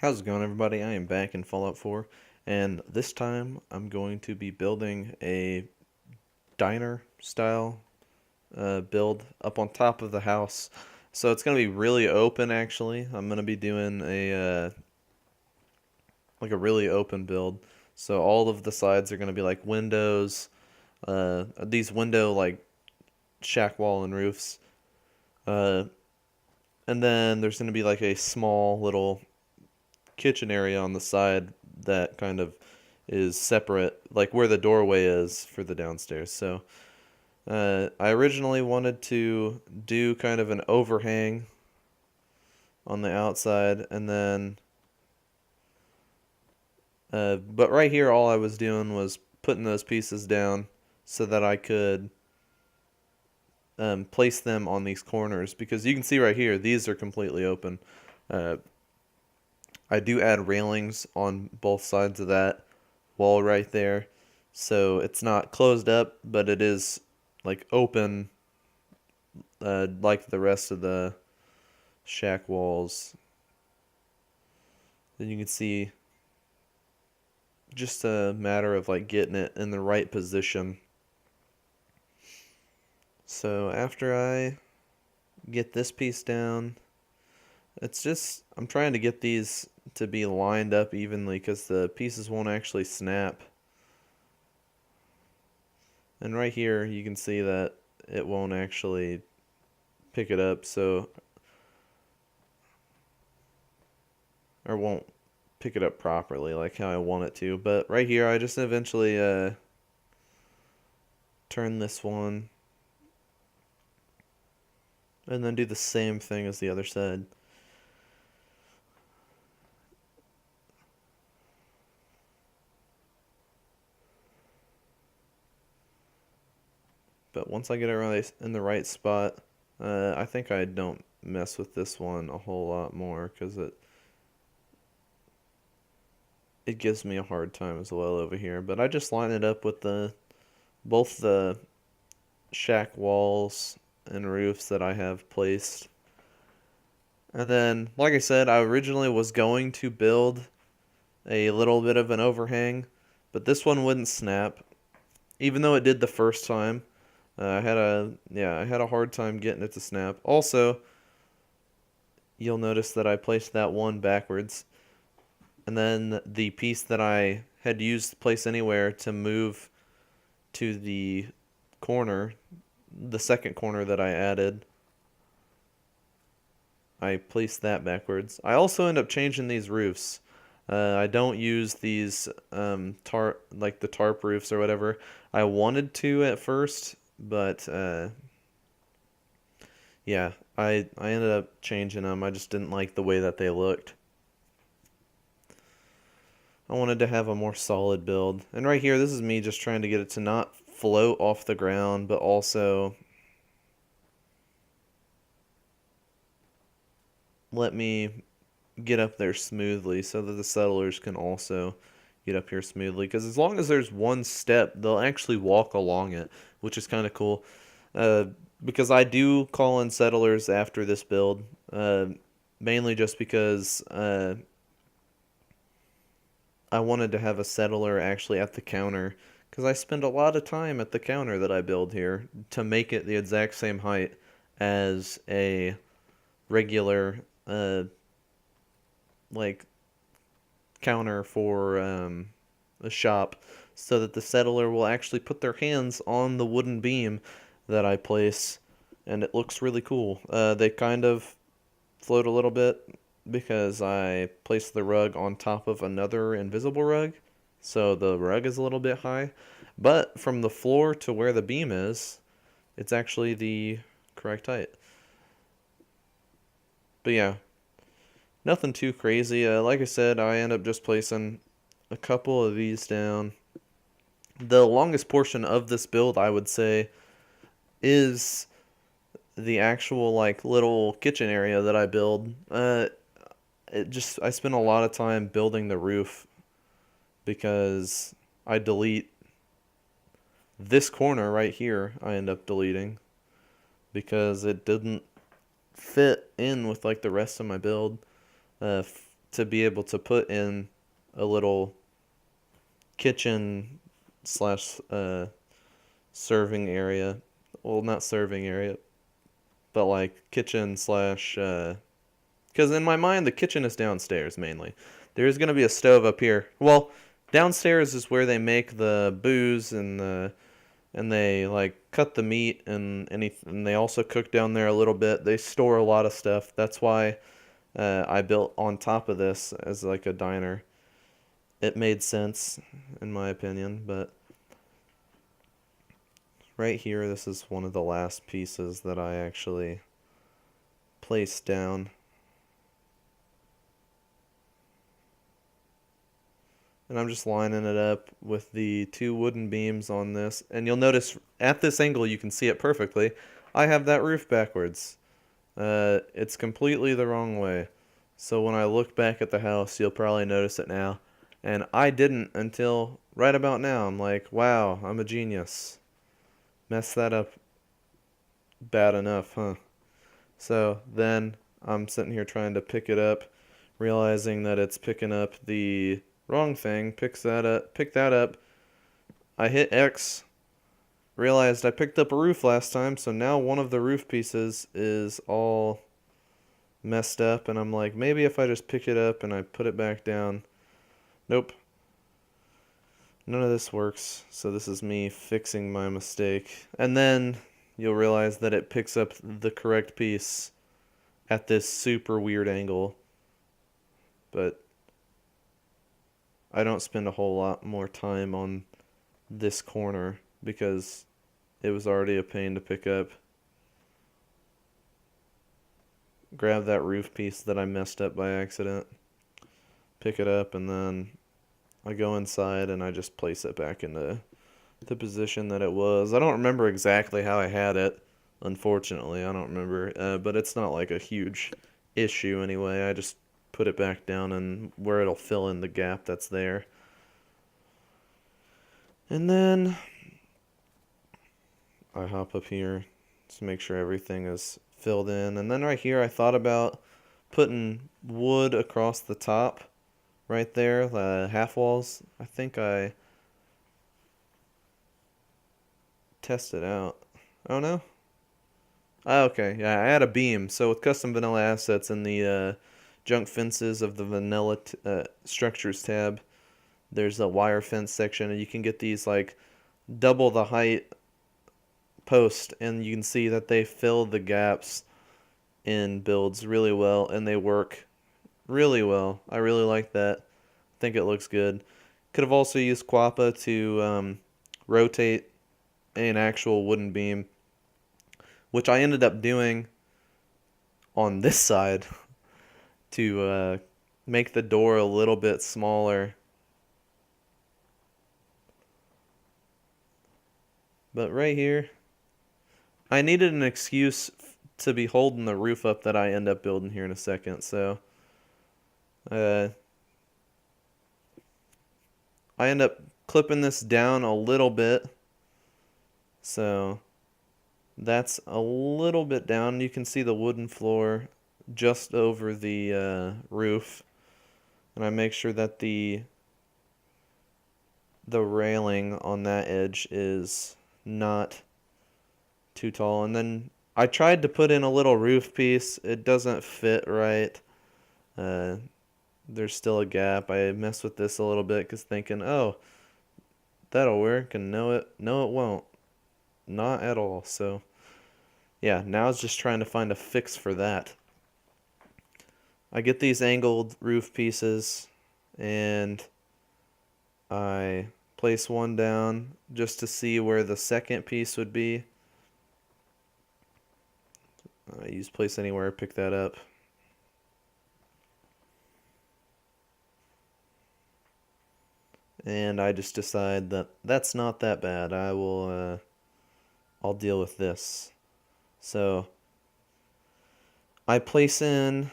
How's it going, everybody? I am back in Fallout 4, and this time I'm going to be building a diner style build up on top of the house. So it's going to be really open, actually. I'm going to be doing a really open build. So all of the sides are going to be like windows, these window like shack wall and roofs. Uh, and then there's going to be like a small little kitchen area on the side that kind of is separate, like where the doorway is for the downstairs. So I originally wanted to do kind of an overhang on the outside, and then, but right here, all I was doing was putting those pieces down so that I could place them on these corners, because you can see right here, these are completely open. Uh, I do add railings on both sides of that wall right there. So it's not closed up, but it is like open, like the rest of the shack walls. Then you can see just a matter of like getting it in the right position. So after I get this piece down, it's just, I'm trying to get these to be lined up evenly because the pieces won't actually snap. And right here you can see that it won't actually pick it up, so, or won't pick it up properly like how I want it to. But right here I just eventually turn this one and then do the same thing as the other side. But once I get it in the right spot, I think I don't mess with this one a whole lot more because it gives me a hard time as well over here. But I just line it up with both the shack walls and roofs that I have placed. And then, like I said, I originally was going to build a little bit of an overhang, but this one wouldn't snap, even though it did the first time. I had a hard time getting it to snap. Also, you'll notice that I placed that one backwards, and then the piece that I had used Place Anywhere to move to the corner, the second corner that I added, I placed that backwards. I also end up changing these roofs. I don't use these like the tarp roofs or whatever. I wanted to at first, but yeah, I ended up changing them. I just didn't like the way that they looked. I wanted to have a more solid build. And right here, this is me just trying to get it to not float off the ground, but also let me get up there smoothly so that the settlers can also get up here smoothly. Because as long as there's one step, they'll actually walk along it, which is kind of cool. Uh, because I do call in settlers after this build, mainly just because I wanted to have a settler actually at the counter. Because I spend a lot of time at the counter that I build here to make it the exact same height as a regular like counter for a shop, so that the settler will actually put their hands on the wooden beam that I place, and it looks really cool. They kind of float a little bit because I placed the rug on top of another invisible rug, so the rug is a little bit high, but from the floor to where the beam is, it's actually the correct height. But yeah, nothing too crazy. Like I said, I end up just placing a couple of these down. The longest portion of this build, I would say, is the actual like little kitchen area that I build. I spend a lot of time building the roof because I delete this corner right here. I end up deleting because it didn't fit in with like the rest of my build. to be able to put in a little kitchen slash serving area. Well, not serving area, but like kitchen slash. Because in my mind, the kitchen is downstairs mainly. There's gonna be a stove up here. Well, downstairs is where they make the booze and they like cut the meat and anything. And they also cook down there a little bit. They store a lot of stuff. That's why I built on top of this as like a diner. It made sense in my opinion, but right here, this is one of the last pieces that I actually placed down. And I'm just lining it up with the 2 wooden beams on this. And you'll notice at this angle, you can see it perfectly. I have that roof backwards. It's completely the wrong way. So when I look back at the house, you'll probably notice it now. And I didn't until right about now. I'm like, wow, I'm a genius. Messed that up bad enough, huh? So then I'm sitting here trying to pick it up, realizing that it's picking up the wrong thing. Pick that up. I hit X, realized I picked up a roof last time, so now one of the roof pieces is all messed up, and I'm like, maybe if I just pick it up and I put it back down. Nope. None of this works, so this is me fixing my mistake. And then you'll realize that it picks up the correct piece at this super weird angle. But I don't spend a whole lot more time on this corner because it was already a pain to pick up. Grab that roof piece that I messed up by accident, pick it up, and then I go inside and I just place it back into the position that it was. I don't remember exactly how I had it, unfortunately. I don't remember, but it's not like a huge issue anyway. I just put it back down and where it'll fill in the gap that's there. And then I hop up here to make sure everything is filled in. And then right here I thought about putting wood across the top right there, the half walls. I think I tested out. Oh no? Oh, okay, yeah, I had a beam. So with custom vanilla assets in the junk fences of the vanilla structures tab, there's a wire fence section, and you can get these like double the height post, and you can see that they fill the gaps in builds really well, and they work really well. I really like that. I think it looks good. Could have also used Quappa to rotate an actual wooden beam, which I ended up doing on this side to make the door a little bit smaller. But right here, I needed an excuse to be holding the roof up that I end up building here in a second, so I end up clipping this down a little bit, so that's a little bit down. You can see the wooden floor just over the roof, and I make sure that the railing on that edge is not too tall. And then I tried to put in a little roof piece. It doesn't fit right. There's still a gap. I messed with this a little bit because thinking, oh, that'll work, and no it won't. Not at all. So yeah, now it's just trying to find a fix for that. I get these angled roof pieces and I place one down just to see where the second piece would be. I use place anywhere, pick that up. And I just decide that that's not that bad. I'll deal with this. So I place in,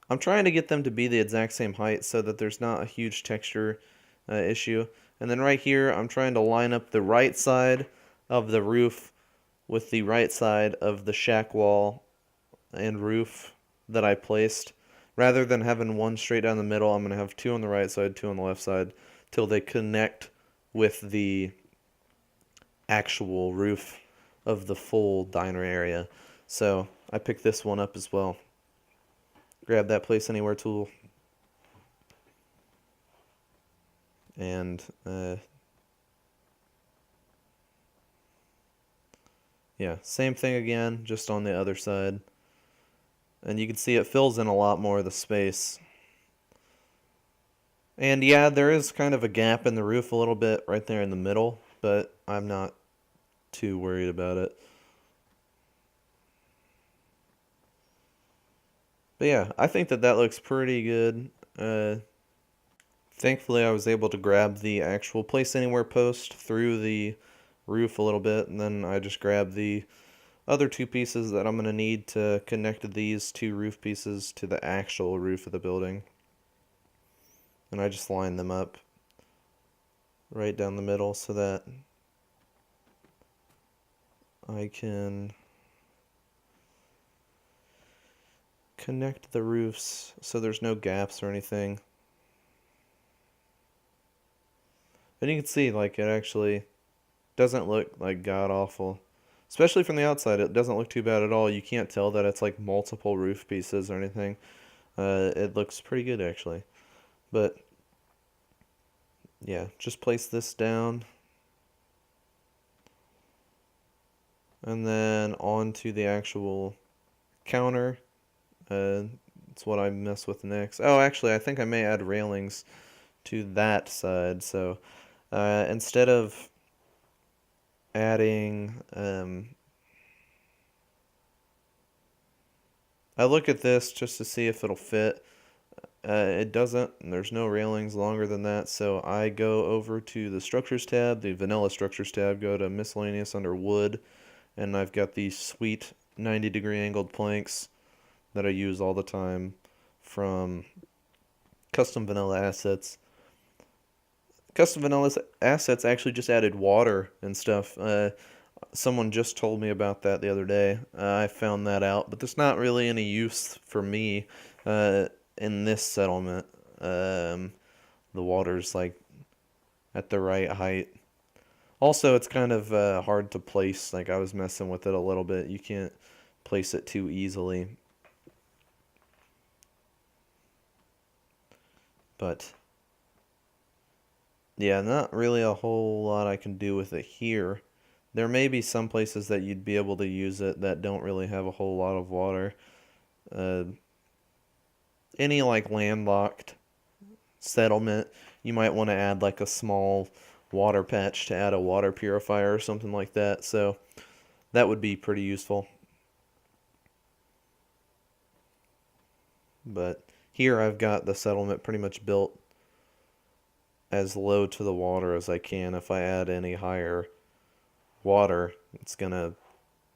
I'm trying to get them to be the exact same height so that there's not a huge texture issue. And then right here, I'm trying to line up the right side of the roof with the right side of the shack wall and roof that I placed. Rather than having one straight down the middle, I'm going to have two on the right side, two on the left side, till they connect with the actual roof of the full diner area. So I picked this one up as well. Grab that place anywhere tool. And yeah, same thing again, just on the other side. And you can see it fills in a lot more of the space. And yeah, there is kind of a gap in the roof a little bit right there in the middle, but I'm not too worried about it. But yeah, I think that looks pretty good. Thankfully, I was able to grab the actual place anywhere post through the roof a little bit, and then I just grabbed the other two pieces that I'm going to need to connect these two roof pieces to the actual roof of the building. And I just lined them up right down the middle so that I can connect the roofs so there's no gaps or anything. And you can see, like, it actually doesn't look like god awful. Especially from the outside, it doesn't look too bad at all. You can't tell that it's like multiple roof pieces or anything. It looks pretty good actually. But yeah, just place this down. And then onto the actual counter. It's what I mess with next. Oh, actually, I think I may add railings to that side. So instead of adding, I look at this just to see if it'll fit. It doesn't, and there's no railings longer than that, so I go over to the structures tab, the vanilla structures tab, go to miscellaneous under wood, and I've got these sweet 90-degree angled planks that I use all the time from Custom Vanilla Assets. Custom Vanilla Assets actually just added water and stuff. Someone just told me about that the other day. I found that out, but there's not really any use for me in this settlement. The water's like at the right height. Also, it's kind of hard to place. Like, I was messing with it a little bit. You can't place it too easily. But yeah, not really a whole lot I can do with it here. There may be some places that you'd be able to use it that don't really have a whole lot of water. Any like landlocked settlement, you might want to add like a small water patch to add a water purifier or something like that. So that would be pretty useful. But here I've got the settlement pretty much built as low to the water as I can. If I add any higher water, it's gonna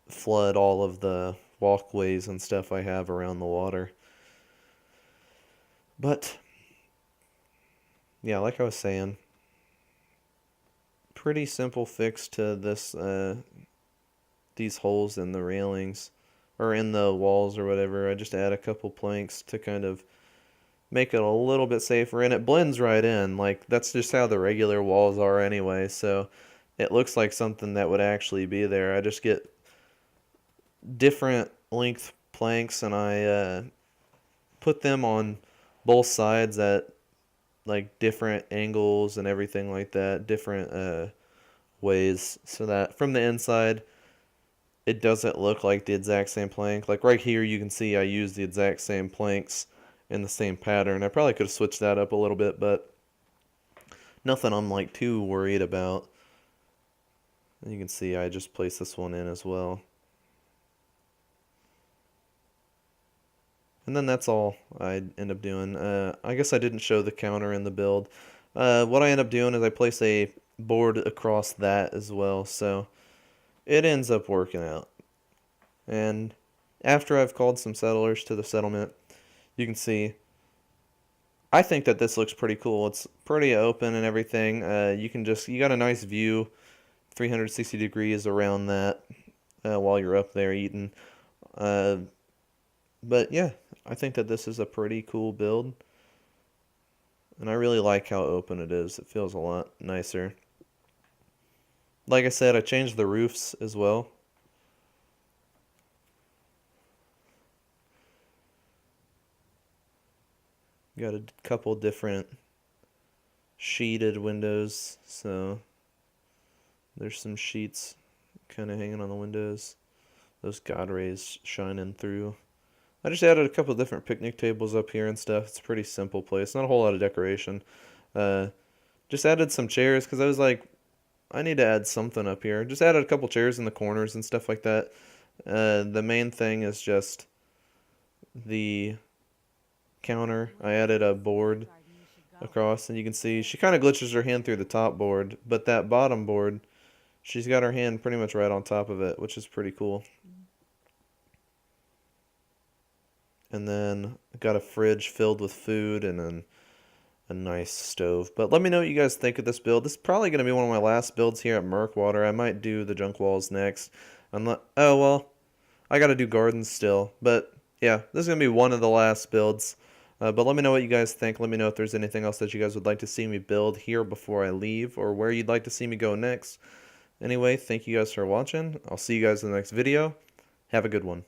flood all of the walkways and stuff I have around the water. But yeah, like I was saying, pretty simple fix to this these holes in the railings or in the walls or whatever. I just add a couple planks to kind of make it a little bit safer, and it blends right in. Like, that's just how the regular walls are anyway, so it looks like something that would actually be there. I just get different length planks and I put them on both sides at like different angles and everything like that, different ways, so that from the inside it doesn't look like the exact same plank. Like right here you can see I use the exact same planks in the same pattern. I probably could have switched that up a little bit, but nothing I'm like too worried about. And you can see I just placed this one in as well. And then that's all I end up doing. I guess I didn't show the counter in the build. What I end up doing is I place a board across that as well, so it ends up working out. And after I've called some settlers to the settlement, you can see I think that this looks pretty cool. It's pretty open and everything. You got a nice view, 360 degrees around that while you're up there eating. But yeah, I think that this is a pretty cool build. And I really like how open it is. It feels a lot nicer. Like I said, I changed the roofs as well. Got a couple different sheeted windows, so there's some sheets kind of hanging on the windows. Those God rays shining through. I just added a couple different picnic tables up here and stuff. It's a pretty simple place, not a whole lot of decoration. Just added some chairs because I was like, I need to add something up here. Just added a couple chairs in the corners and stuff like that. The main thing is just the counter. I added a board across, and you can see she kind of glitches her hand through the top board, but that bottom board, she's got her hand pretty much right on top of it, which is pretty cool. And then got a fridge filled with food and then a nice stove. But let me know what you guys think of this build. This is probably going to be one of my last builds here at Murkwater. I might do the junk walls next. Oh, well, I got to do gardens still. But yeah, this is going to be one of the last builds. But let me know what you guys think. Let me know if there's anything else that you guys would like to see me build here before I leave, or where you'd like to see me go next. Anyway, thank you guys for watching. I'll see you guys in the next video. Have a good one.